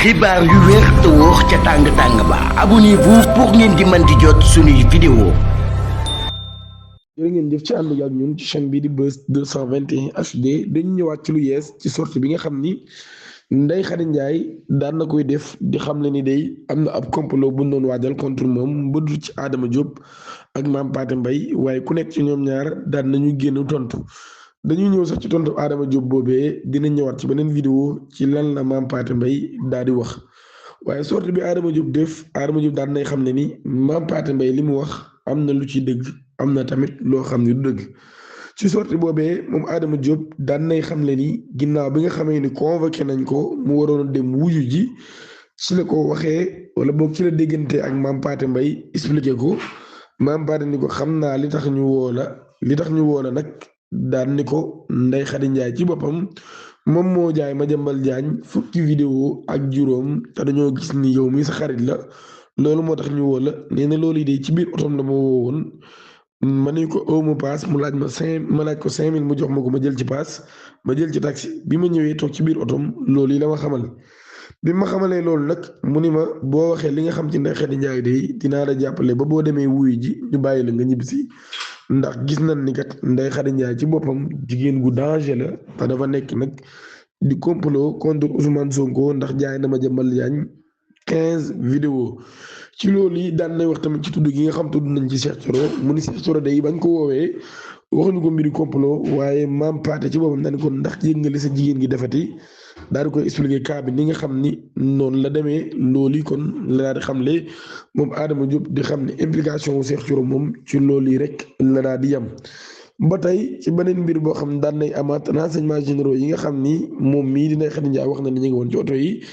xibaar yu wér te wóor ca tàng-tàng ba abonnez-vous pour ngeen di mën di jot suñuy vidéo. jërë ngeen jëf ci ànd ak ñun ci chaîne bii di Buzz 221 HD dañu ñëwaat ci lu yees ci sortie bi nga xam ni Ndeye Khady Ndiaye daan na koy def di xam le ni day am na ab complot bu ñu doon waajal contre moom ba du ci Adama Diop ak Mame Pathé Mbaye waaye ku nekk ci ñoom ñaar daan nañu génn tontu. dañuy ñëw sax ci tontu Adama Diop boobee dina ñëwaat ci beneen vidéo ci lan la Mame Pathé Mbaye daal di wax waaye sortie bi Adama Diop def Adama Diop daan nay xam ne ni Mame Pathé Mbaye li mu wax am na lu ci dëgg am na tamit loo xam ne du dëgg ci sortie boobee moom Adama Diop daan nay xam ne ni ginnaaw bi nga xamee ni convoqué nañ ko mu waroon a dem wuyu ji ci la ko waxee wala boog ci la déggante ak Mame Pathé Mbaye expliqué ko Mame Pathé ni ko xam naa li tax ñu woo la nag. daan ni ko Ndeye Khady Ndiaye ci boppam moom moo jaay Madiambal Diagne fukki vidéo ak juróom te dañoo gis ni yow mi sa xarit la loolu moo tax ñu woo la nee na loolu yi de ci biir otom la ma woo woon ma ne ko aw ma paas mu laaj ma laaj ko 5000 mu jox ma ko ma jël ci paas ma jël ci taxi bi ma ñëwee toog ci biir otom loolu yi la ma xamal bi ma xamalee loolu nag mu ni ma boo waxee li nga xam ci Ndeye Khady Ndiaye de dinaa la jàppale ba boo demee wuyu ji ñu bàyyi la nga ñibbisi ndax gis nañ ni kat Ndeye Khady Ndiaye ci boppam jigéen gu danger la te dafa nekk nag di complot contre Ousmane Sonko ndax jaay na Madiambal Diagne 15 vidéo ci loolu yi daan nay wax tamit ci tudd gi nga xam tudd nañ ci Cheikh Thioro mu ni Cheikh Thioro day bañ ko woowee waxuñu ko mbiri complot waaye Mame Pathé ci boppam dañ ko ndax yëg nga li sa jigéen gi defati daal di koy expliquer cas bi ni nga xam ni noonu la demee loolu yi kon la daal di xamle moom Adama Diop di xam ne implication wu Cheikh Thioro moom ci loolu yi rek la daal di yem. ba tey ci beneen mbir boo xam ne daan nay amaat renseignements généraux yi nga xam ni moom mii di Ndeye Khady Ndiaye wax na ni ñu ngi woon ci oto yi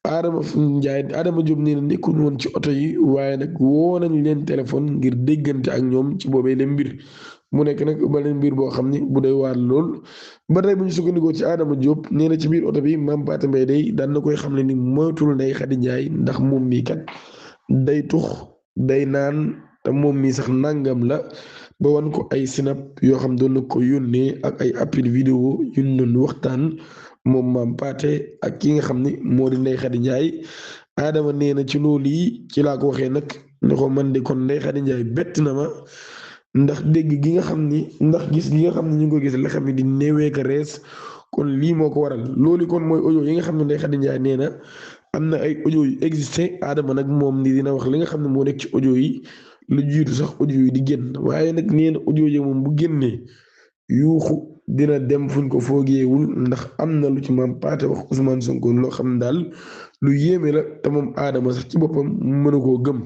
Adama Diop nee na nekkuñu woon ci oto yi waaye nag woo nañ leen téléphone ngir déggante ak ñoom ci boobee leen mbir. mu nekk nag beneen mbir boo xam ni bu doy waar lool ba tey bu ñu sukkandikoo ci Adama Diop nee na ci biir oto bi Mame Pathé Mbaye day daan na koy xam ne ni moytul Ndeye Khady Ndiaye ndax moom mii kat day tux day naan te moom mii sax nangam la ba wan ko ay sinap yoo xam doon na ko yónnee ak ay appel vidéo yu ñu doon waxtaan moom Mame Pathé ak ki nga xam ni moo di Ndeye Khady Ndiaye Adama nee na ci loolu yi ci laa ko waxee nag ne ko man de kon Ndeye Khady Ndiaye bett na ma. ndax dégg gi nga xam ni ndax gis gi nga xam ne ñu ngi ko gis la xam ne di néewee ka rees kon lii moo ko waral loolu kon mooy audio yi nga xam ne Ndeye Khady Ndiaye nee na am na ay audio yu existé Adama nag moom ni dina wax li nga xam ne moo nekk ci audio yi lu jiitu sax audio yi di génn waaye nag nee na audio yi moom bu génnee yuuxu dina dem fuñ ko foogeewul ndax am na lu ci Mame Pathé wax Ousmane Sonko loo xam ne daal lu yéeme la te moom Adama sax ci boppam mënu koo gëm.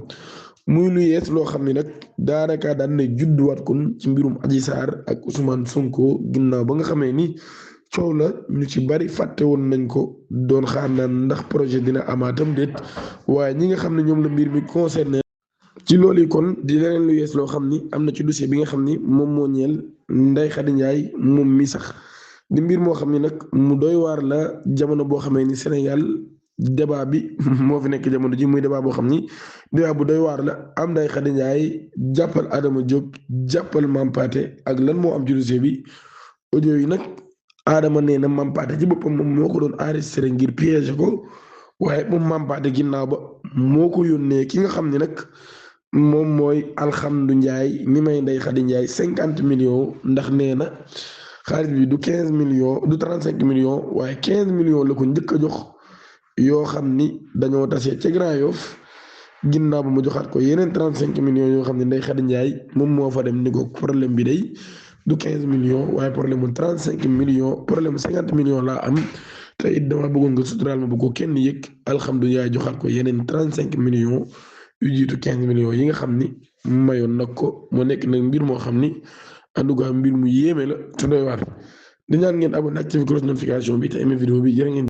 muy lu yees loo xam ne nag daanaka daan na judduwaat kon ci mbirum Adji Sarr ak Ousmane Sonko ginnaaw ba nga xamee ni coow la ñu ci bari fàtte woon nañ ko doon xaar naan ndax projet dina amaatam déet waaye ñi nga xam ne ñoom la mbir mi concerné. ci loolu yi kon di leneen lu yees loo xam ni am na ci dossier bi nga xam ni moom moo ñeel Ndeye Khady Ndiaye moom mi sax di mbir moo xam ni nag mu doy waar la jamono boo xamee ni Sénégal. débat bi moo fi nekk jamono ji muy débat boo xam ni débat bu doy waar la am Ndeye Khady Ndiaye jàppal Adama Diop jàppal Mame Pathé ak lan moo am ci dossier bi audio yi nag Adama nee na Mame Pathé ci boppam moom moo ko doon enregistré ngir piéger ko waaye moom Mame Pathé ginnaaw ba moo ko yónnee ki nga xam ne nag moom mooy Alhamdu Ndiaye mi may Ndeye Khady Ndiaye 50 millions ndax nee na xaalis bi du 15 millions du 35 millions waaye 15 millions la ko njëkk a jox. yoo xam ni dañoo tase ca Grand Yoff ginnaaw ba mu joxaat ko yeneen 35 millions yoo xam ne Ndeye Khady Ndiaye moom moo fa dem ni ko problème bi day du 15 millions waaye problème mu 35 millions problème mu 50 millions laa am te it dama bëggoon nga suturaal ma bu ko kenn yëg alhamdulilah joxaat ko yeneen 35 millions yu jiitu 15 millions yi nga xam ni mayoon nag ko mu nekk nag mbir moo xam ni en tout cas mbir mu yéeme la te doy waar di ñaan ngeen abonné activé cloche notification bi te aimé vidéo bi jërë ngeen.